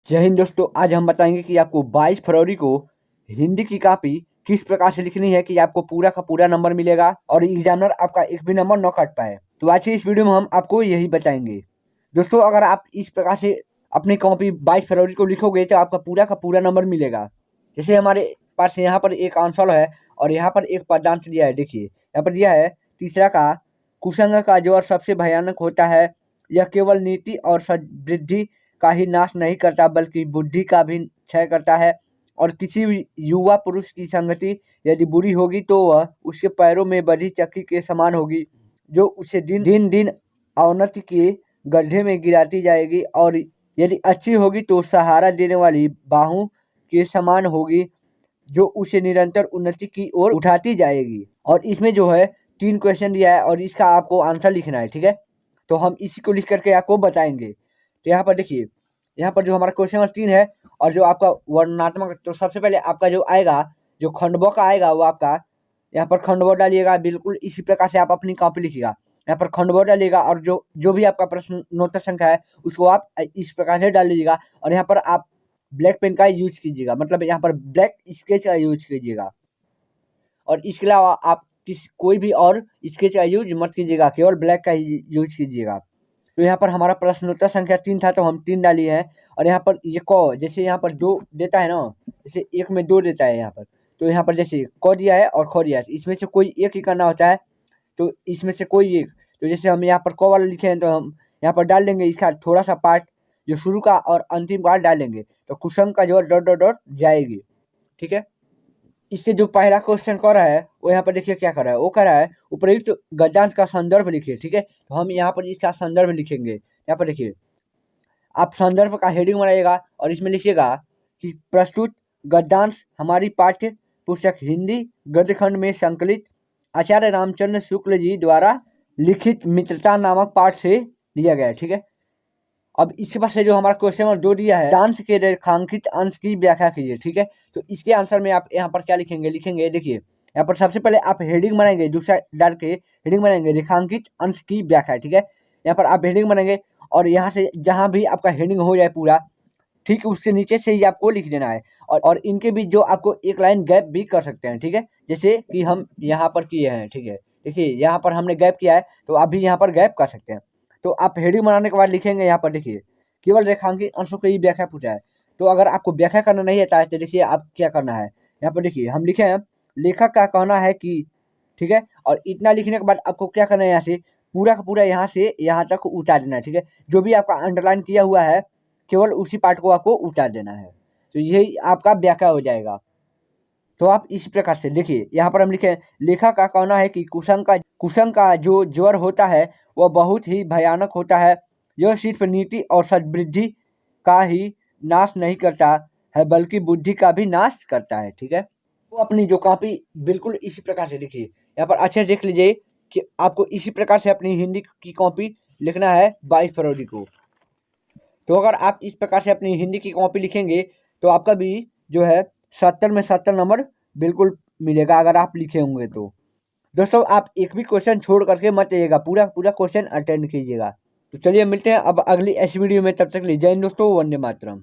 जय हिंद दोस्तों, आज हम बताएंगे कि आपको 22 फरवरी को हिंदी की कॉपी किस प्रकार से लिखनी है कि आपको पूरा का पूरा नंबर मिलेगा और एग्जामिनर आपका एक भी नंबर न काट पाए। तो आज की इस वीडियो में हम आपको यही बताएंगे। दोस्तों, अगर आप इस प्रकार से अपनी कॉपी 22 फरवरी को लिखोगे तो आपका पूरा का पूरा नंबर मिलेगा। जैसे हमारे पास यहाँ पर एक आंसर है और यहाँ पर एक पदांश दिया है। देखिए यहाँ पर दिया है तीसरा का कुसंग का ज्वर सबसे भयानक होता है। यह केवल नीति और समृद्धि का ही नाश नहीं करता बल्कि बुद्धि का भी क्षय करता है। और किसी भी युवा पुरुष की संगति यदि बुरी होगी तो वह उसके पैरों में बधी चक्की के समान होगी, जो उसे दिन दिन अवनति के गड्ढे में गिराती जाएगी। और यदि अच्छी होगी तो सहारा देने वाली बाहों के समान होगी, जो उसे निरंतर उन्नति की ओर उठाती जाएगी। और इसमें जो है 3 क्वेश्चन दिया है और इसका आपको आंसर लिखना है। ठीक है, तो हम इसी को लिख करके आपको बताएंगे। तो यहाँ पर देखिए, यहाँ पर जो हमारा क्वेश्चन नंबर 3 है और जो आपका वर्णनात्मक, तो सबसे पहले आपका जो आएगा, जो खंडवा का आएगा वो आपका यहाँ पर खंडवा डालिएगा। बिल्कुल इसी प्रकार से आप अपनी कॉपी लिखिएगा, यहाँ पर खंडवा डालिएगा और जो भी आपका प्रश्नोत्तर संख्या है उसको आप इस प्रकार से डाल लीजिएगा। और यहाँ पर आप ब्लैक पेन का यूज कीजिएगा, मतलब यहाँ पर ब्लैक स्केच का यूज कीजिएगा। और इसके अलावा आप कोई भी और स्केच का यूज मत कीजिएगा, केवल ब्लैक का ही यूज कीजिएगा। तो यहाँ पर हमारा प्रश्नोत्तर संख्या 3 था तो हम 3 डाली है। और यहाँ पर ये क, जैसे यहाँ पर 2 देता है ना, जैसे 1 में 2 देता है यहाँ पर, तो यहाँ पर जैसे क दिया है और ख दिया है, इसमें से कोई एक ही करना होता है। तो इसमें से कोई एक, तो जैसे हम यहाँ पर क वाला लिखे हैं तो हम यहाँ पर डाल देंगे इसका थोड़ा सा पार्ट, जो शुरू का और अंतिम का डाल देंगे, तो कुसुम का जो डॉट डॉट डॉट जाएगी। ठीक है, इसके जो पहला क्वेश्चन कर रहा है वो यहाँ पर देखिए क्या कर रहा है, वो कर रहा है उपयुक्त गद्यांश का संदर्भ लिखिए। ठीक है, तो हम यहाँ पर इसका संदर्भ लिखेंगे। यहाँ पर देखिए, आप संदर्भ का हेडिंग बनाइएगा और इसमें लिखिएगा कि प्रस्तुत गद्यांश हमारी पाठ्य पुस्तक हिंदी गद्यखंड में संकलित आचार्य रामचंद्र शुक्ल जी द्वारा लिखित मित्रता नामक पाठ से लिया गया है। ठीक है, अब इसके पास से जो हमारा क्वेश्चन नंबर 2 दिया है, डांस के रेखांकित अंश की व्याख्या कीजिए। ठीक है, तो इसके आंसर में आप यहाँ पर क्या लिखेंगे देखिए, यहाँ पर सबसे पहले आप हेडिंग बनाएंगे, दूसरा डाल के हेडिंग बनाएंगे रेखांकित अंश की व्याख्या। ठीक है, यहाँ पर आप हेडिंग बनाएंगे और यहाँ से जहाँ भी आपका हेडिंग हो जाए पूरा, ठीक उससे नीचे से ही आपको लिख देना है। और इनके बीच जो आपको एक लाइन गैप भी कर सकते हैं। ठीक है, जैसे कि हम यहाँ पर किए हैं। ठीक है, देखिए यहाँ पर हमने गैप किया है तो आप भी यहाँ पर गैप कर सकते हैं। तो आप हेडिंग बनाने के बाद लिखेंगे यहाँ पर देखिए, केवल रेखांकित अंशों की व्याख्या पूछा है। तो अगर आपको व्याख्या करना नहीं आता है तो देखिए आप क्या करना है, यहाँ पर देखिए हम लिखे हैं लेखक का कहना है कि, ठीक है, और इतना लिखने के बाद आपको क्या करना है, यहाँ से पूरा का पूरा यहाँ से यहाँ तक उतार देना है। ठीक है, जो भी आपका अंडरलाइन किया हुआ है केवल उसी पार्ट को आपको उतार देना है, तो यही आपका व्याख्या हो जाएगा। तो आप इस प्रकार से देखिए, यहाँ पर हम लिखे लेखक का कहना है कि कुसंग का जो ज्वर होता है वह बहुत ही भयानक होता है। यह सिर्फ नीति और सद्बुद्धि का ही नाश नहीं करता है बल्कि बुद्धि का भी नाश करता है। ठीक है, तो अपनी जो कॉपी बिल्कुल इसी प्रकार से लिखिए। यहाँ पर अच्छे से देख लीजिए कि आपको इसी प्रकार से अपनी हिंदी की कॉपी लिखना है 22 फरवरी को। तो अगर आप इस प्रकार से अपनी हिंदी की कॉपी लिखेंगे तो आपका भी जो है 70 में 70 नंबर बिल्कुल मिलेगा, अगर आप लिखे होंगे तो। दोस्तों, आप एक भी क्वेश्चन छोड़ करके मत जाइएगा, पूरा पूरा क्वेश्चन अटेंड कीजिएगा। तो चलिए मिलते हैं अब अगली ऐसी वीडियो में, तब तक के लिए जय हिंद दोस्तों, वंदे मातरम।